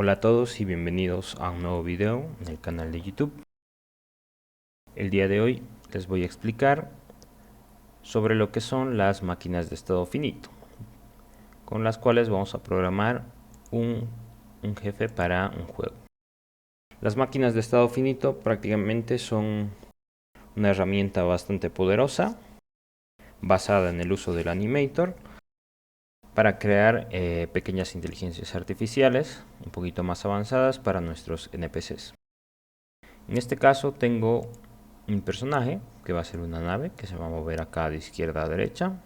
Hola a todos y bienvenidos a un nuevo video en el canal de YouTube. El día de hoy les voy a explicar sobre lo que son las máquinas de estado finito, con las cuales vamos a programar un jefe para un juego. Las máquinas de estado finito prácticamente son una herramienta bastante poderosa, basada en el uso del animator, para crear pequeñas inteligencias artificiales un poquito más avanzadas para nuestros NPCs. En este caso tengo un personaje que va a ser una nave que se va a mover acá de izquierda a derecha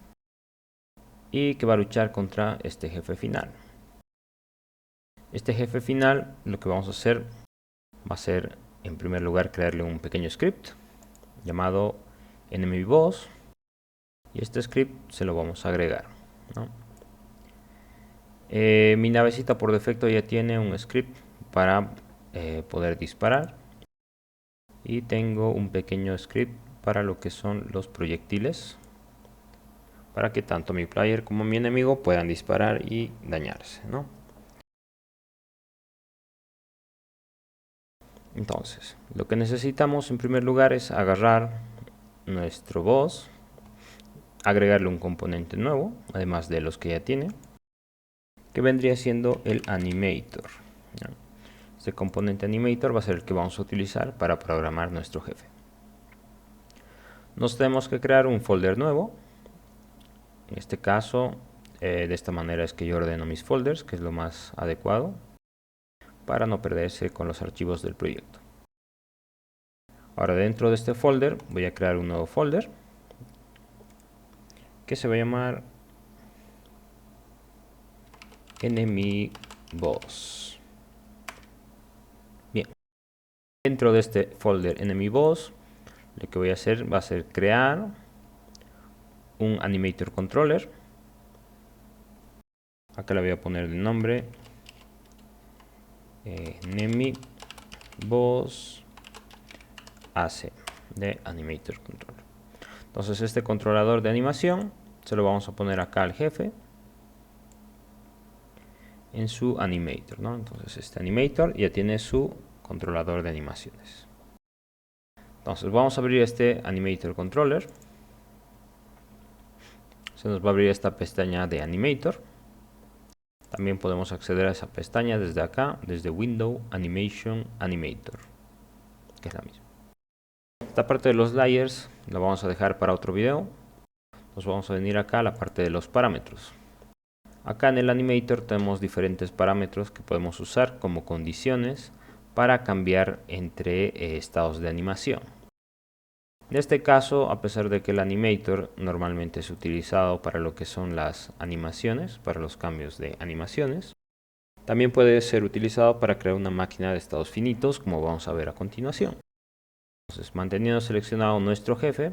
y que va a luchar contra este jefe final. Este jefe final, lo que vamos a hacer va a ser en primer lugar crearle un pequeño script llamado enemy boss, y este script se lo vamos a agregar, ¿no? Mi navecita por defecto ya tiene un script para poder disparar, y tengo un pequeño script para lo que son los proyectiles, para que tanto mi player como mi enemigo puedan disparar y dañarse, ¿no? Entonces, lo que necesitamos en primer lugar es agarrar nuestro boss, agregarle un componente nuevo, además de los que ya tiene, que vendría siendo el animator, ¿no? Este componente animator va a ser el que vamos a utilizar para programar nuestro jefe. Nos tenemos que crear un folder nuevo. En este caso, de esta manera es que yo ordeno mis folders, que es lo más adecuado para no perderse con los archivos del proyecto. Ahora, dentro de este folder voy a crear un nuevo folder que se va a llamar enemy boss. Bien, dentro de este folder enemy boss, lo que voy a hacer va a ser crear un animator controller. Acá le voy a poner de nombre enemy boss AC de animator controller. Entonces este controlador de animación se lo vamos a poner acá al jefe en su animator, ¿no? Entonces este animator ya tiene su controlador de animaciones. Entonces vamos a abrir este animator controller. Se nos va a abrir esta pestaña de animator. También podemos acceder a esa pestaña desde acá, desde Window Animation Animator, que es la misma. Esta parte de los layers la vamos a dejar para otro video. Nos vamos a venir acá a la parte de los parámetros. Acá en el animator tenemos diferentes parámetros que podemos usar como condiciones para cambiar entre estados de animación. En este caso, a pesar de que el animator normalmente es utilizado para lo que son las animaciones, para los cambios de animaciones, también puede ser utilizado para crear una máquina de estados finitos, como vamos a ver a continuación. Entonces, manteniendo seleccionado nuestro jefe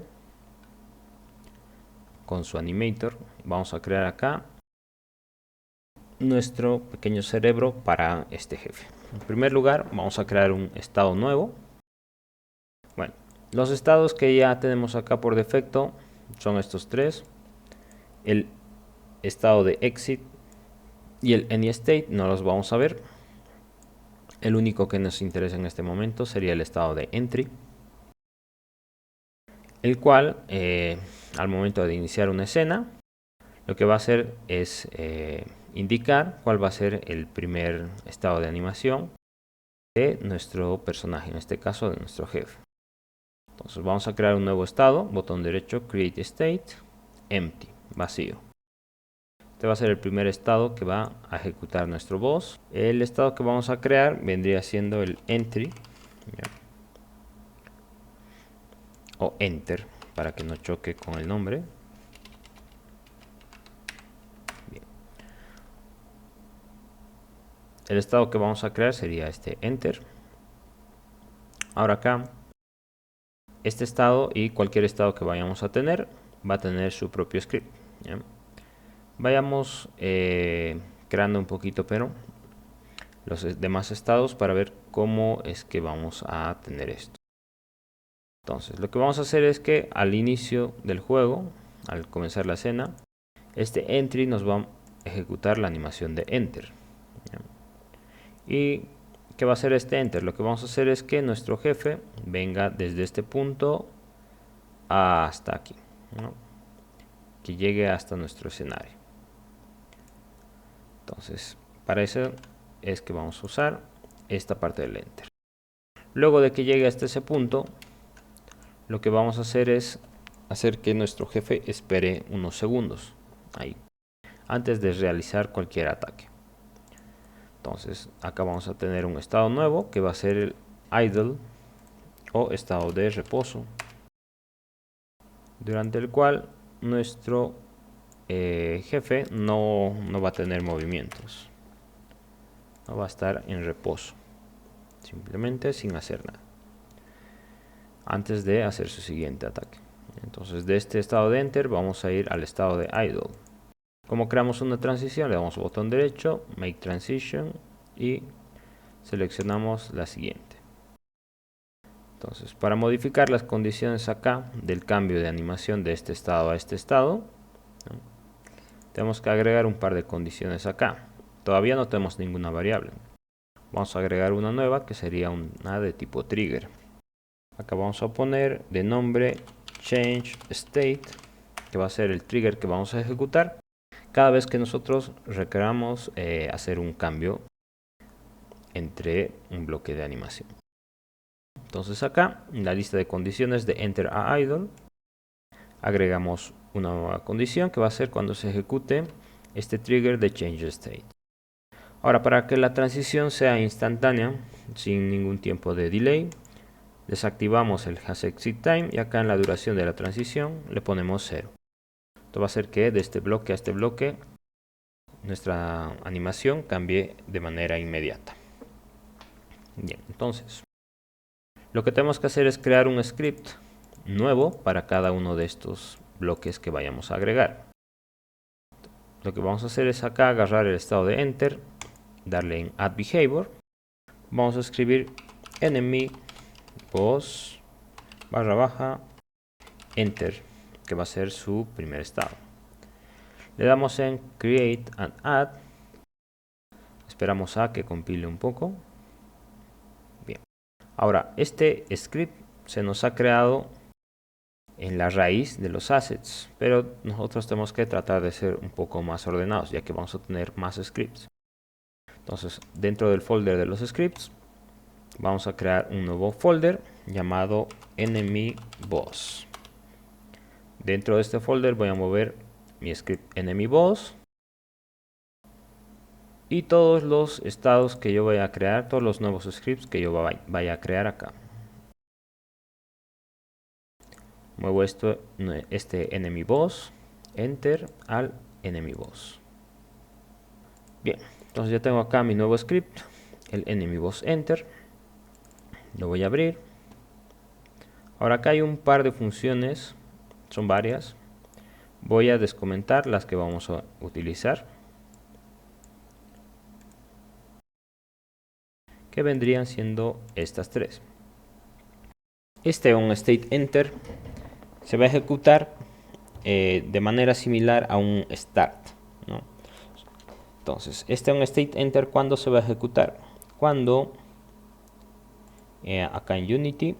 con su animator, vamos a crear acá nuestro pequeño cerebro para este jefe. En primer lugar, vamos a crear un estado nuevo. Bueno, los estados que ya tenemos acá por defecto son estos tres: el estado de exit y el AnyState. No los vamos a ver. El único que nos interesa en este momento sería el estado de entry, el cual al momento de iniciar una escena, lo que va a hacer es indicar cuál va a ser el primer estado de animación de nuestro personaje, en este caso de nuestro jefe. Entonces vamos a crear un nuevo estado, botón derecho, Create State, Empty, vacío. Este va a ser el primer estado que va a ejecutar nuestro boss. El estado que vamos a crear vendría siendo el Entry, o Enter, para que no choque con el nombre. Bien. El estado que vamos a crear sería este Enter. Ahora acá, este estado y cualquier estado que vayamos a tener va a tener su propio script, ¿ya? Vayamos creando un poquito pero los demás estados para ver cómo es que vamos a tener esto. Entonces lo que vamos a hacer es que al inicio del juego, al comenzar la escena, este entry nos va a ejecutar la animación de enter, ¿ya? ¿Y qué va a hacer este enter? Lo que vamos a hacer es que nuestro jefe venga desde este punto hasta aquí, ¿no? Que llegue hasta nuestro escenario. Entonces, para eso es que vamos a usar esta parte del enter. Luego de que llegue hasta ese punto, lo que vamos a hacer es hacer que nuestro jefe espere unos segundos ahí, antes de realizar cualquier ataque. Entonces, acá vamos a tener un estado nuevo que va a ser el idle o estado de reposo, durante el cual nuestro jefe no va a tener movimientos, no va a estar en reposo, simplemente sin hacer nada, antes de hacer su siguiente ataque. Entonces, de este estado de enter vamos a ir al estado de idle. Como creamos una transición, le damos botón derecho, make transition, y seleccionamos la siguiente. Entonces, para modificar las condiciones acá del cambio de animación de este estado a este estado, ¿no?, tenemos que agregar un par de condiciones acá. Todavía no tenemos ninguna variable. Vamos a agregar una nueva que sería una de tipo trigger. Acá vamos a poner de nombre change state, que va a ser el trigger que vamos a ejecutar cada vez que nosotros requeramos hacer un cambio entre un bloque de animación. Entonces acá, en la lista de condiciones de enter a idle, agregamos una nueva condición que va a ser cuando se ejecute este trigger de change state. Ahora, para que la transición sea instantánea, sin ningún tiempo de delay, desactivamos el hasExitTime y acá en la duración de la transición le ponemos 0. Esto va a hacer que de este bloque a este bloque nuestra animación cambie de manera inmediata. Bien, entonces lo que tenemos que hacer es crear un script nuevo para cada uno de estos bloques que vayamos a agregar. Lo que vamos a hacer es acá agarrar el estado de enter, darle en add behavior, vamos a escribir enemy boss / enter, que va a ser su primer estado. Le damos en create and add, esperamos a que compile un poco. Bien, ahora este script se nos ha creado en la raíz de los assets, pero nosotros tenemos que tratar de ser un poco más ordenados, ya que vamos a tener más scripts. Entonces, dentro del folder de los scripts vamos a crear un nuevo folder llamado enemy boss. Dentro de este folder voy a mover mi script enemy boss y todos los estados que yo vaya a crear, todos los nuevos scripts que yo vaya a crear acá. Muevo este enemy boss, enter al enemy boss. Bien, entonces ya tengo acá mi nuevo script, el enemy boss enter. Lo voy a abrir. Ahora acá hay un par de funciones, son varias. Voy a descomentar las que vamos a utilizar, que vendrían siendo estas tres. Este onStateEnter se va a ejecutar de manera similar a un start, ¿no? Entonces, este onStateEnter, ¿cuándo se va a ejecutar? Cuando acá en Unity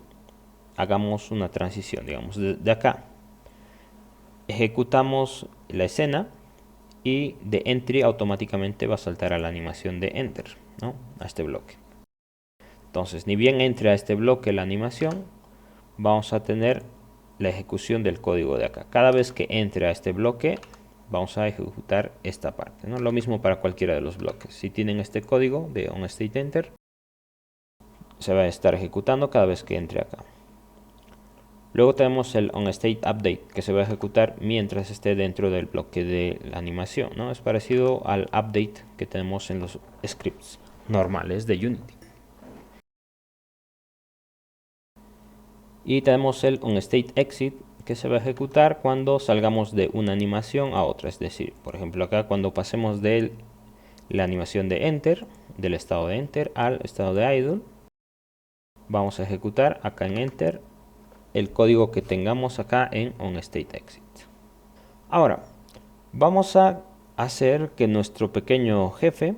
hagamos una transición, digamos, de acá ejecutamos la escena y de entry automáticamente va a saltar a la animación de enter, ¿no?, a este bloque. Entonces, ni bien entre a este bloque la animación, vamos a tener la ejecución del código de acá. Cada vez que entre a este bloque, vamos a ejecutar esta parte, ¿no? Lo mismo para cualquiera de los bloques. Si tienen este código de onStateEnter, se va a estar ejecutando cada vez que entre acá. Luego tenemos el onStateUpdate, que se va a ejecutar mientras esté dentro del bloque de la animación, ¿no? Es parecido al update que tenemos en los scripts normales de Unity. Y tenemos el onStateExit, que se va a ejecutar cuando salgamos de una animación a otra. Es decir, por ejemplo acá cuando pasemos de la animación de enter, del estado de enter al estado de idle, vamos a ejecutar acá en enter el código que tengamos acá en onStateExit. Ahora, vamos a hacer que nuestro pequeño jefe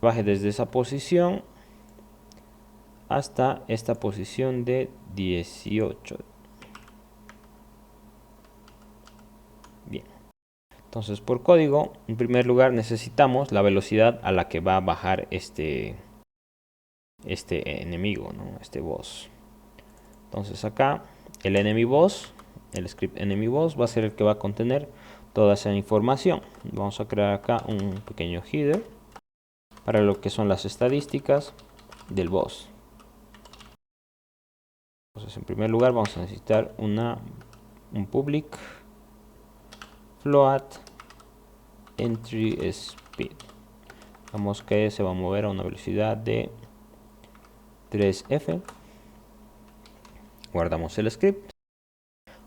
baje desde esa posición hasta esta posición de 18. Bien. Entonces, por código, en primer lugar necesitamos la velocidad a la que va a bajar este enemigo, ¿no? Este boss. Entonces acá el enemy boss, el script enemy boss va a ser el que va a contener toda esa información. Vamos a crear acá un pequeño header para lo que son las estadísticas del boss. Entonces, en primer lugar vamos a necesitar un public float entry speed. Vamos que se va a mover a una velocidad de 3f. Guardamos el script.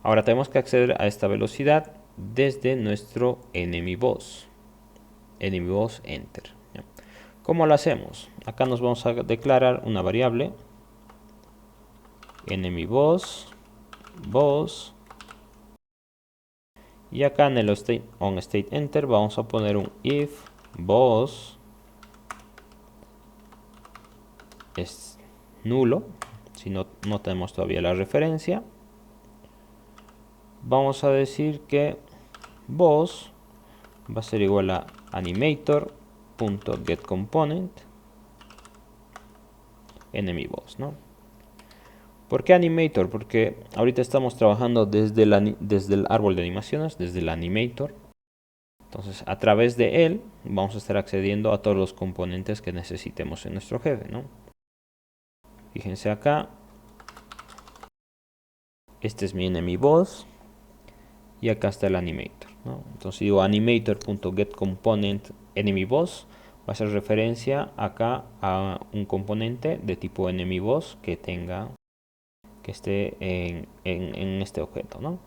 Ahora tenemos que acceder a esta velocidad desde nuestro enemy boss enter. ¿Cómo lo hacemos? Acá nos vamos a declarar una variable enemy boss y acá en el onState enter vamos a poner un if boss es nulo, si no tenemos todavía la referencia. Vamos a decir que boss va a ser igual a animator.getComponent enemy boss, ¿no? ¿Por qué animator? Porque ahorita estamos trabajando desde el árbol de animaciones, desde el animator. Entonces, a través de él vamos a estar accediendo a todos los componentes que necesitemos en nuestro jefe, ¿no? Fíjense acá. Este es mi enemy boss. Y acá está el animator, ¿no? Entonces digo animator.getComponent enemy boss va a hacer referencia acá a un componente de tipo enemy boss que esté en este objeto, ¿no?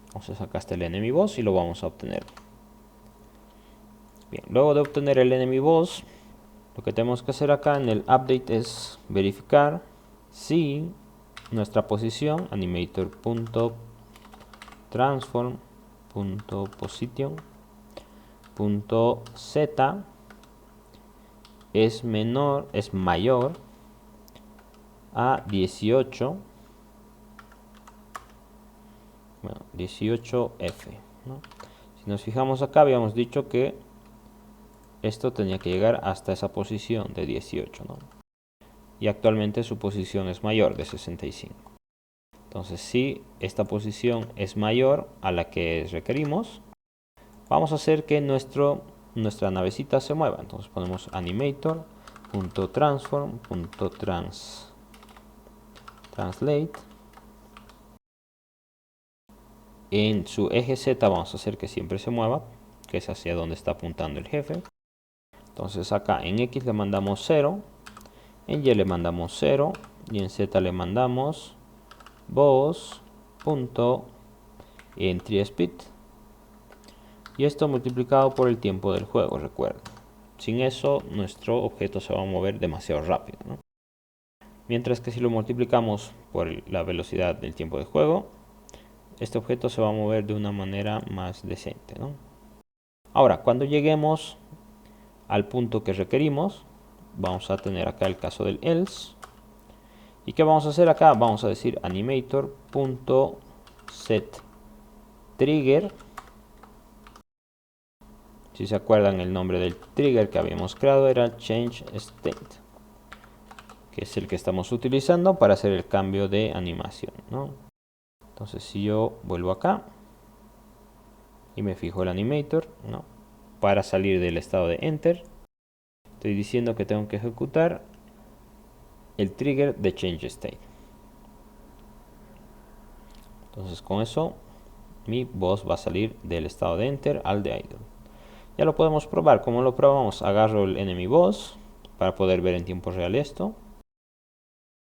Entonces acá está el enemy boss y lo vamos a obtener. Bien, luego de obtener el enemy boss, lo que tenemos que hacer acá en el update es verificar si nuestra posición animator.transform.position.z es mayor a 18, bueno, 18f, ¿no? Si nos fijamos acá habíamos dicho que esto tenía que llegar hasta esa posición de 18, ¿no? Y actualmente su posición es mayor de 65. Entonces, si esta posición es mayor a la que requerimos, vamos a hacer que nuestra navecita se mueva. Entonces ponemos animator.transform.translate. En su eje Z vamos a hacer que siempre se mueva, que es hacia donde está apuntando el jefe. Entonces acá en X le mandamos 0, en Y le mandamos 0 y en Z le mandamos boss.entrySpeed. Y esto multiplicado por el tiempo del juego, recuerden. Sin eso, nuestro objeto se va a mover demasiado rápido, ¿no? Mientras que si lo multiplicamos por la velocidad del tiempo de juego, este objeto se va a mover de una manera más decente, ¿no? Ahora, cuando lleguemos al punto que requerimos, vamos a tener acá el caso del else. ¿Y qué vamos a hacer acá? Vamos a decir animator.setTrigger. Si se acuerdan, el nombre del trigger que habíamos creado era changeState, que es el que estamos utilizando para hacer el cambio de animación, ¿no? Entonces, si yo vuelvo acá y me fijo el animator, ¿no? Para salir del estado de enter, estoy diciendo que tengo que ejecutar el trigger de changeState. Entonces, con eso, mi boss va a salir del estado de enter al de idle. Ya lo podemos probar. ¿Cómo lo probamos? Agarro el enemy boss para poder ver en tiempo real esto.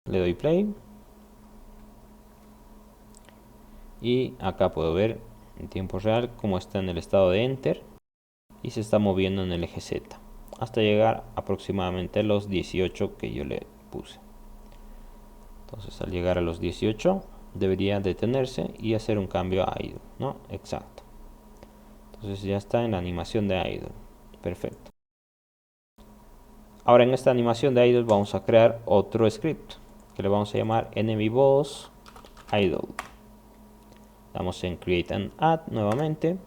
Le doy play. Y acá puedo ver en tiempo real cómo está en el estado de enter. Y se está moviendo en el eje Z. Hasta llegar aproximadamente a los 18 que yo le puse. Entonces al llegar a los 18 debería detenerse y hacer un cambio a idle, ¿no? Exacto. Entonces ya está en la animación de idle. Perfecto. Ahora en esta animación de idle vamos a crear otro script que le vamos a llamar enemyBoss idle. Damos en create and add nuevamente.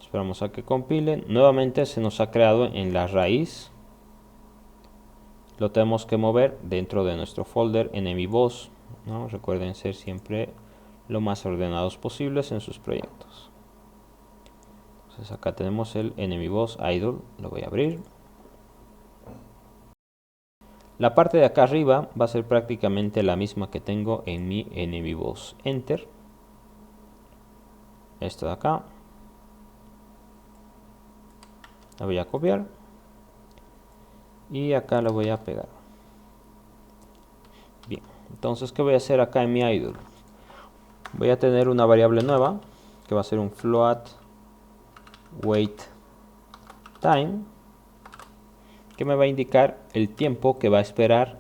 Esperamos a que compile. Nuevamente se nos ha creado en la raíz. Lo tenemos que mover dentro de nuestro folder enemyBoss, ¿no? Recuerden ser siempre lo más ordenados posibles en sus proyectos. Entonces acá tenemos el enemyBoss idle. Lo voy a abrir. La parte de acá arriba va a ser prácticamente la misma que tengo en mi enemyBoss enter. Esto de acá. La voy a copiar. Y acá la voy a pegar. Bien, entonces ¿qué voy a hacer acá en mi idle? Voy a tener una variable nueva que va a ser un float wait time, que me va a indicar el tiempo que va a esperar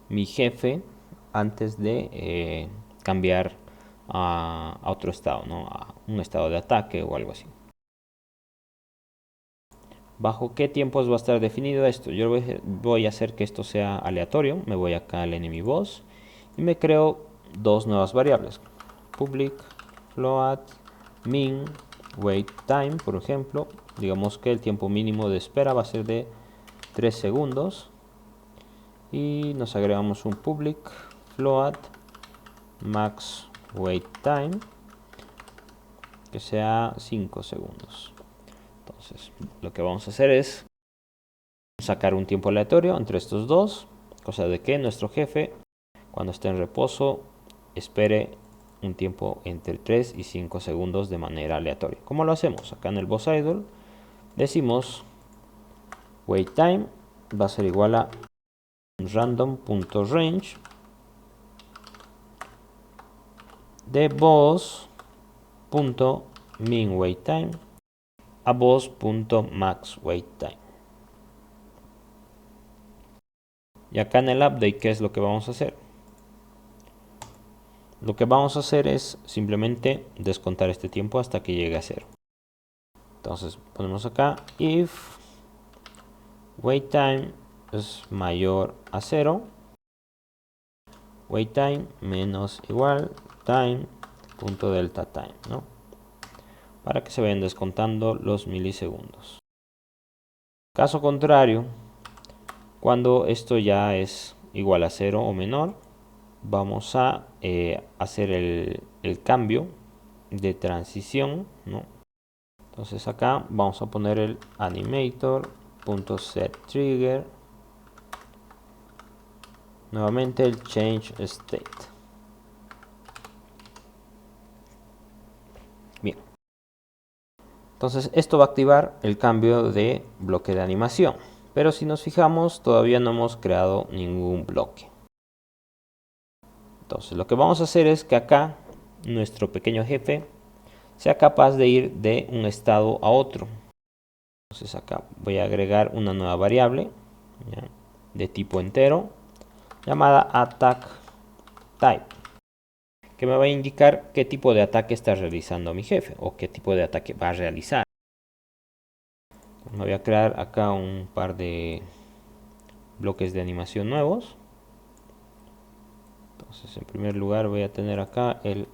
mi jefe antes de cambiar a otro estado, ¿no? A un estado de ataque o algo así. ¿Bajo qué tiempos va a estar definido esto? Yo voy a hacer que esto sea aleatorio. Me voy acá al enemyBoss y me creo dos nuevas variables. Public float min wait time, por ejemplo. Digamos que el tiempo mínimo de espera va a ser de 3 segundos. Y nos agregamos un public float max wait time, que sea 5 segundos. Entonces, lo que vamos a hacer es sacar un tiempo aleatorio entre estos dos, cosa de que nuestro jefe, cuando esté en reposo, espere un tiempo entre 3 y 5 segundos de manera aleatoria. ¿Cómo lo hacemos? Acá en el boss idle decimos wait time va a ser igual a random.range de boss.minWaitTime a boss.maxWaitTime. Y acá en el update, ¿qué es lo que vamos a hacer? Lo que vamos a hacer es simplemente descontar este tiempo hasta que llegue a 0. Entonces ponemos acá if wait_time es mayor a 0, wait_time menos igual time.delta_time, ¿no? Para que se vayan descontando los milisegundos. Caso contrario, cuando esto ya es igual a 0 o menor, vamos a hacer el cambio de transición, ¿no? Entonces acá vamos a poner el animator.setTrigger, nuevamente el change state. Bien, entonces esto va a activar el cambio de bloque de animación, pero si nos fijamos todavía no hemos creado ningún bloque. Entonces lo que vamos a hacer es que acá nuestro pequeño jefe sea capaz de ir de un estado a otro. Entonces acá voy a agregar una nueva variable, ¿ya?, de tipo entero llamada attackType, que me va a indicar qué tipo de ataque está realizando mi jefe o qué tipo de ataque va a realizar. Me voy a crear acá un par de bloques de animación nuevos. Entonces en primer lugar voy a tener acá el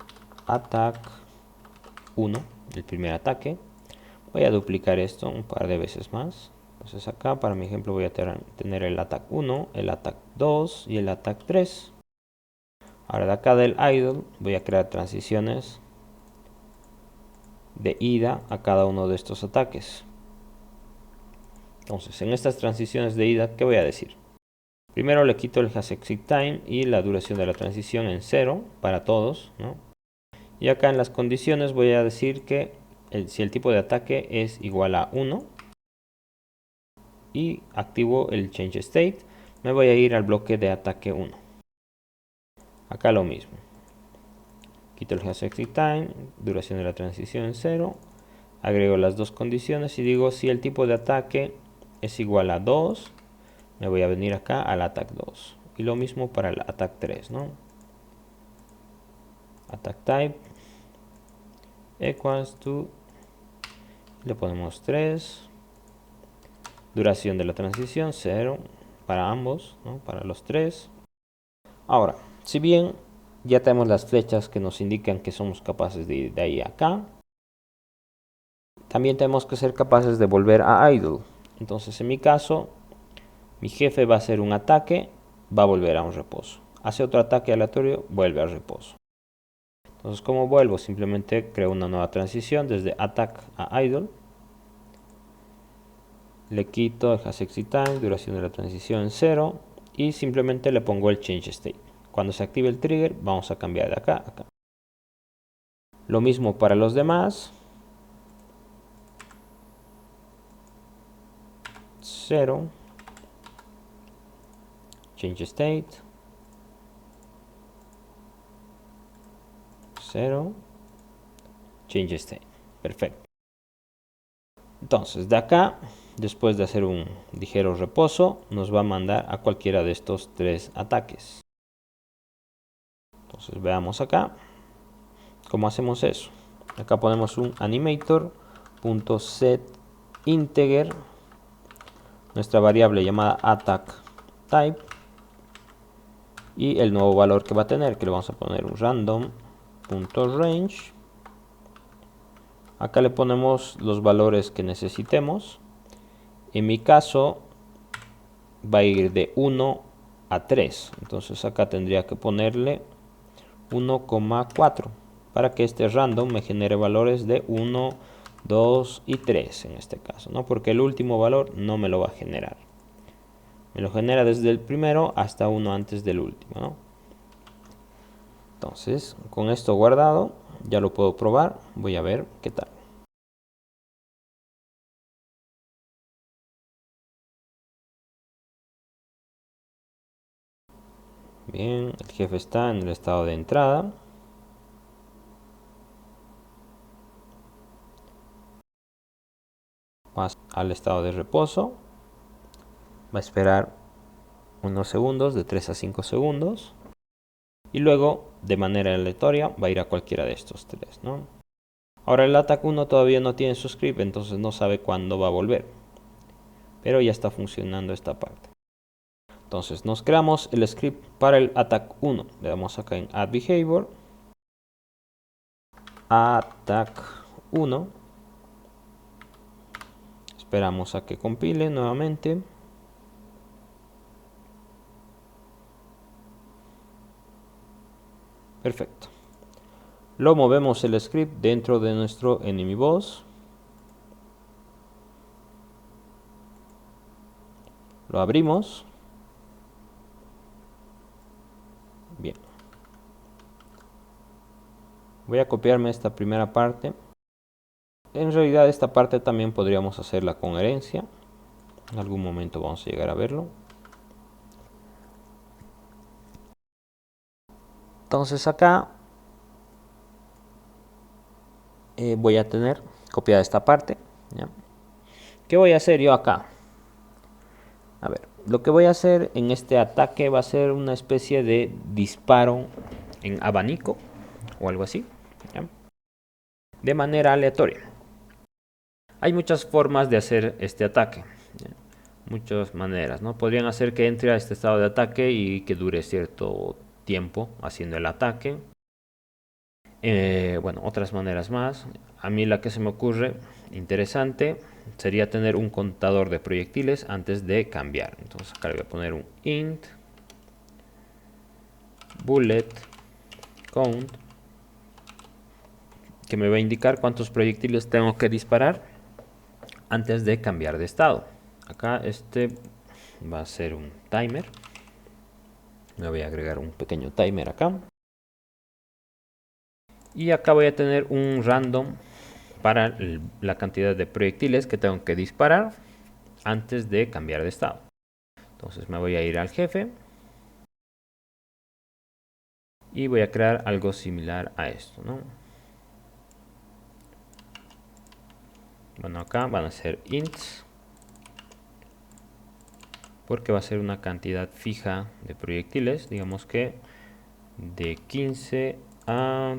attack 1, el primer ataque. Voy a duplicar esto un par de veces más. Entonces acá para mi ejemplo voy a tener el attack 1, el attack 2 y el attack 3. Ahora de acá del idle voy a crear transiciones de ida a cada uno de estos ataques. Entonces en estas transiciones de ida, ¿qué voy a decir? Primero le quito el hasExitTime y la duración de la transición en 0 para todos, ¿no? Y acá en las condiciones voy a decir que si el tipo de ataque es igual a 1 y activo el change state, me voy a ir al bloque de ataque 1. Acá lo mismo. Quito el hasExitTime, duración de la transición en 0, agrego las dos condiciones y digo si el tipo de ataque es igual a 2, me voy a venir acá al attack 2. Y lo mismo para el attack 3, ¿no? Attack type equals to, le ponemos 3, Duración de la transición 0 para ambos, ¿no? Para los tres. Ahora, si bien ya tenemos las flechas que nos indican que somos capaces de ir de ahí a acá, también tenemos que ser capaces de volver a idle. Entonces, en mi caso, mi jefe va a hacer un ataque, va a volver a un reposo. Hace otro ataque aleatorio, vuelve al reposo. Entonces, ¿cómo vuelvo? Simplemente creo una nueva transición desde attack a idle. Le quito el has exit time, duración de la transición en 0 y simplemente le pongo el change state. Cuando se active el trigger, vamos a cambiar de acá a acá. Lo mismo para los demás. 0. Change state. 0. Change state. Perfecto. Entonces, de acá, después de hacer un ligero reposo, nos va a mandar a cualquiera de estos tres ataques. Entonces, veamos acá cómo hacemos eso. Acá ponemos un animator.setInteger, nuestra variable llamada attackType, y el nuevo valor que va a tener, que le vamos a poner un random.range. Acá le ponemos los valores que necesitemos. En mi caso va a ir de 1 a 3. Entonces acá tendría que ponerle 1,4 para que este random me genere valores de 1, 2 y 3 en este caso, ¿no? Porque el último valor no me lo va a generar. Me lo genera desde el primero hasta uno antes del último, ¿no? Entonces, con esto guardado, ya lo puedo probar. Voy a ver qué tal. Bien, el jefe está en el estado de entrada. Pasa al estado de reposo. Va a esperar unos segundos, de 3 a 5 segundos. Y luego, de manera aleatoria, va a ir a cualquiera de estos tres, ¿no? Ahora el attack 1 todavía no tiene su script, entonces no sabe cuándo va a volver. Pero ya está funcionando esta parte. Entonces nos creamos el script para el attack 1. Le damos acá en add behavior. Attack 1. Esperamos a que compile nuevamente. Perfecto. Lo movemos el script dentro de nuestro enemy boss. Lo abrimos. Bien. Voy a copiarme esta primera parte. En realidad esta parte también podríamos hacerla con herencia. En algún momento vamos a llegar a verlo. Entonces acá voy a tener copiada esta parte, ¿ya? ¿Qué voy a hacer yo acá? A ver, lo que voy a hacer en este ataque va a ser una especie de disparo en abanico o algo así, ¿ya? De manera aleatoria. Hay muchas formas de hacer este ataque, ¿ya? Muchas maneras, ¿no? Podrían hacer que entre a este estado de ataque y que dure cierto tiempo haciendo el ataque. Bueno, otras maneras más. A mí la que se me ocurre interesante sería tener un contador de proyectiles antes de cambiar. Entonces acá le voy a poner un int bullet count que me va a indicar cuántos proyectiles tengo que disparar antes de cambiar de estado. Acá este va a ser un timer. Me voy a agregar un pequeño timer acá. Y acá voy a tener un random para la cantidad de proyectiles que tengo que disparar antes de cambiar de estado. Entonces me voy a ir al jefe y voy a crear algo similar a esto, ¿no? Bueno, acá van a ser ints porque va a ser una cantidad fija de proyectiles, digamos que de 15 a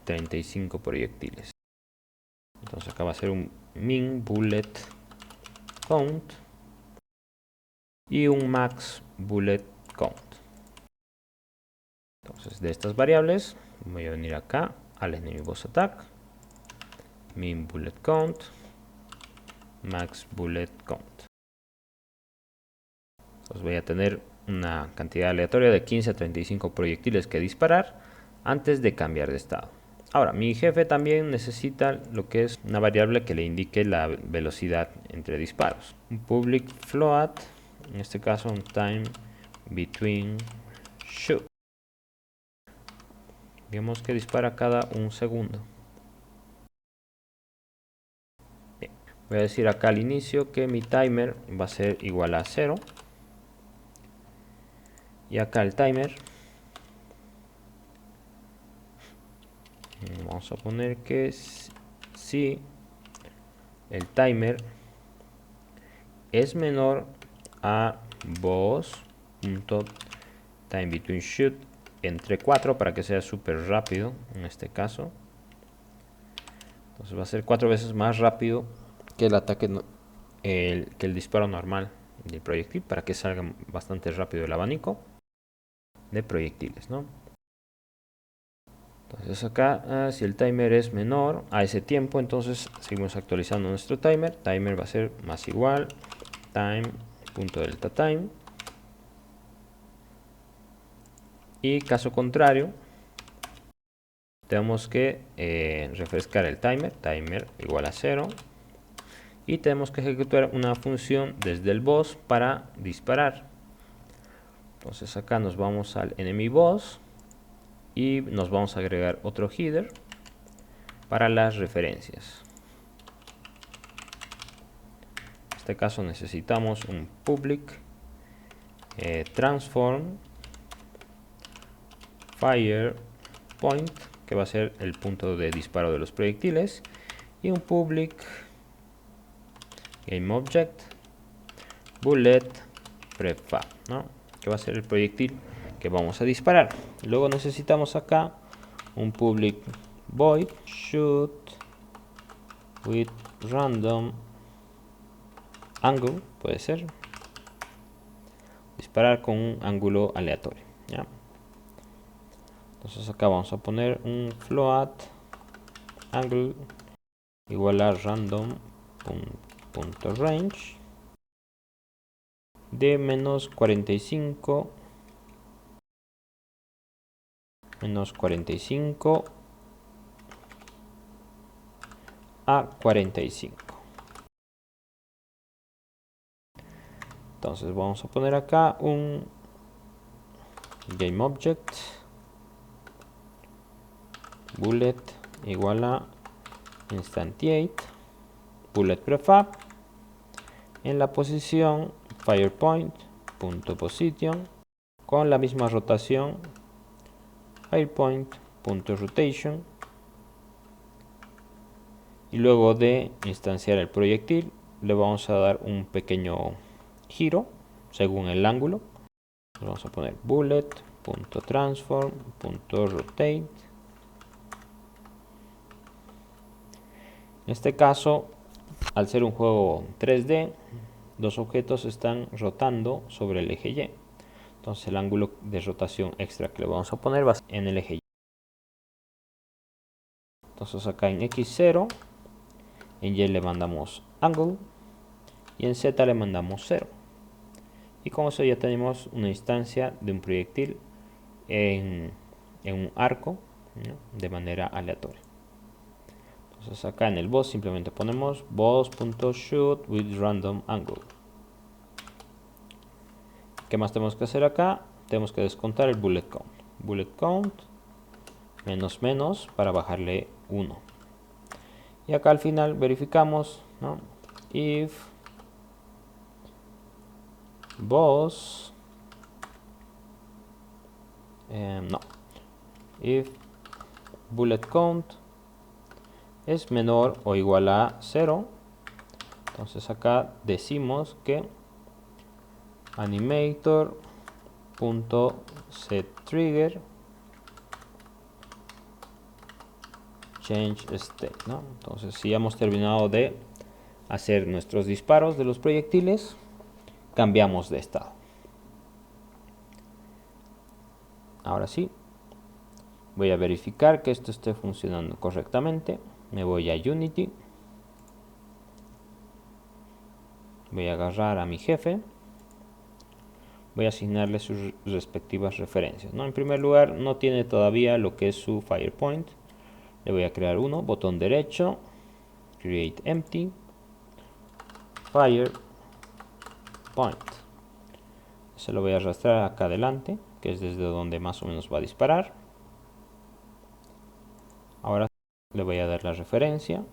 35 proyectiles. Entonces acá va a ser un min bullet count y un max bullet count. Entonces de estas variables voy a venir acá al enemy boss attack, min bullet count, max bullet count. Entonces voy a tener una cantidad aleatoria de 15 a 35 proyectiles que disparar antes de cambiar de estado. Ahora, mi jefe también necesita lo que es una variable que le indique la velocidad entre disparos. Un public float, en este caso un time between shoot. Digamos que dispara cada un segundo. Bien. Voy a decir acá al inicio que mi timer va a ser igual a 0. Y acá el timer, vamos a poner que si el timer es menor a boss.timeBetweenShoot entre 4 para que sea súper rápido en este caso. Entonces va a ser 4 veces más rápido que el ataque, que el disparo normal del proyectil, para que salga bastante rápido el abanico de proyectiles, ¿no? Entonces acá, si el timer es menor a ese tiempo, entonces seguimos actualizando nuestro timer. Timer va a ser más igual time.deltaTime. Y caso contrario, tenemos que refrescar el timer. Timer igual a 0. Y tenemos que ejecutar una función desde el boss para disparar. Entonces acá nos vamos al enemy boss y nos vamos a agregar otro header para las referencias. En este caso necesitamos un public transform fire point, que va a ser el punto de disparo de los proyectiles, y un public GameObject bullet prefab, ¿no? Que va a ser el proyectil que vamos a disparar. Luego necesitamos acá un public void shoot with random angle, puede ser disparar con un ángulo aleatorio, ¿ya? Entonces acá vamos a poner un float angle igual a random.range de menos 45 a 45. Entonces vamos a poner acá un GameObject bullet igual a instantiate bullet prefab en la posición firepoint.position con la misma rotación firepoint.rotation, y luego de instanciar el proyectil le vamos a dar un pequeño giro según el ángulo. Vamos a poner bullet.transform.rotate. En este caso, al ser un juego 3D, los objetos están rotando sobre el eje Y. Entonces el ángulo de rotación extra que le vamos a poner va a ser en el eje Y. Entonces acá en X0, en Y le mandamos angle y en Z le mandamos 0. Y con eso ya tenemos una instancia de un proyectil en un arco, ¿no?, de manera aleatoria. Entonces acá en el boss simplemente ponemos boss.shoot with random angle. ¿Qué más tenemos que hacer acá? Tenemos que descontar el bullet count. Bullet count menos menos para bajarle 1. Y acá al final verificamos, ¿no? If boss if bullet count es menor o igual a 0, entonces acá decimos que animator.setTrigger change state, ¿no? Entonces si hemos terminado de hacer nuestros disparos de los proyectiles, cambiamos de estado. Ahora sí, voy a verificar que esto esté funcionando correctamente. Me voy a Unity. Voy a agarrar a mi jefe. Voy a asignarle sus respectivas referencias, ¿no? En primer lugar, no tiene todavía lo que es su FirePoint. Le voy a crear uno, botón derecho, Create Empty, FirePoint. Se lo voy a arrastrar acá adelante, que es desde donde más o menos va a disparar. Ahora le voy a dar la referencia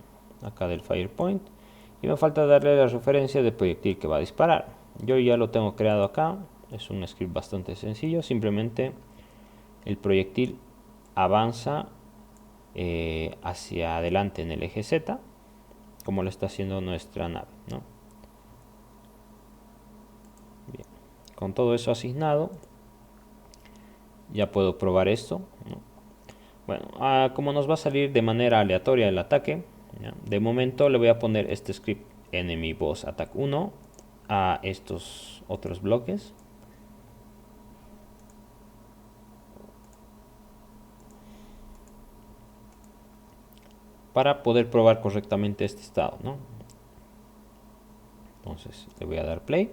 acá del FirePoint y me falta darle la referencia del proyectil que va a disparar. Yo ya lo tengo creado acá, es un script bastante sencillo, simplemente el proyectil avanza hacia adelante en el eje Z, como lo está haciendo nuestra nave, ¿no? Bien. Con todo eso asignado, ya puedo probar esto, ¿no? Bueno, como nos va a salir de manera aleatoria el ataque, ¿ya? De momento le voy a poner este script enemy boss attack 1 a estos otros bloques. Para poder probar correctamente este estado, ¿no? Entonces le voy a dar play.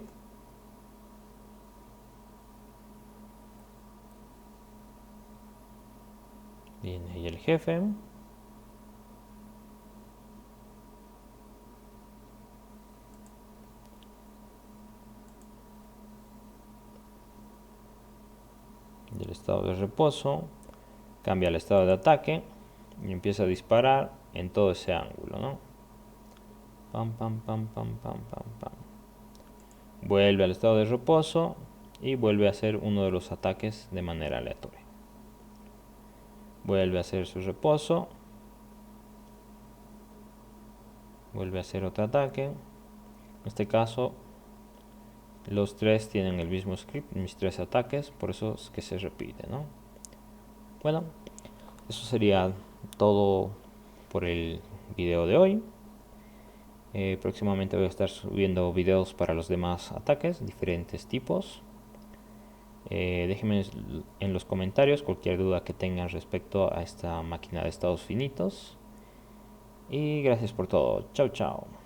Viene ahí el jefe. Del estado de reposo, cambia el estado de ataque y empieza a disparar en todo ese ángulo, ¿no? Pam, pam, pam, pam, pam, pam, pam. Vuelve al estado de reposo y vuelve a hacer uno de los ataques de manera aleatoria. Vuelve a hacer su reposo. Vuelve a hacer otro ataque. En este caso, los tres tienen el mismo script, mis tres ataques, por eso es que se repite, ¿no? Bueno, eso sería todo por el video de hoy. Próximamente voy a estar subiendo videos para los demás ataques, diferentes tipos. Déjenme en los comentarios cualquier duda que tengan respecto a esta máquina de estados finitos. Y gracias por todo. Chao, chao.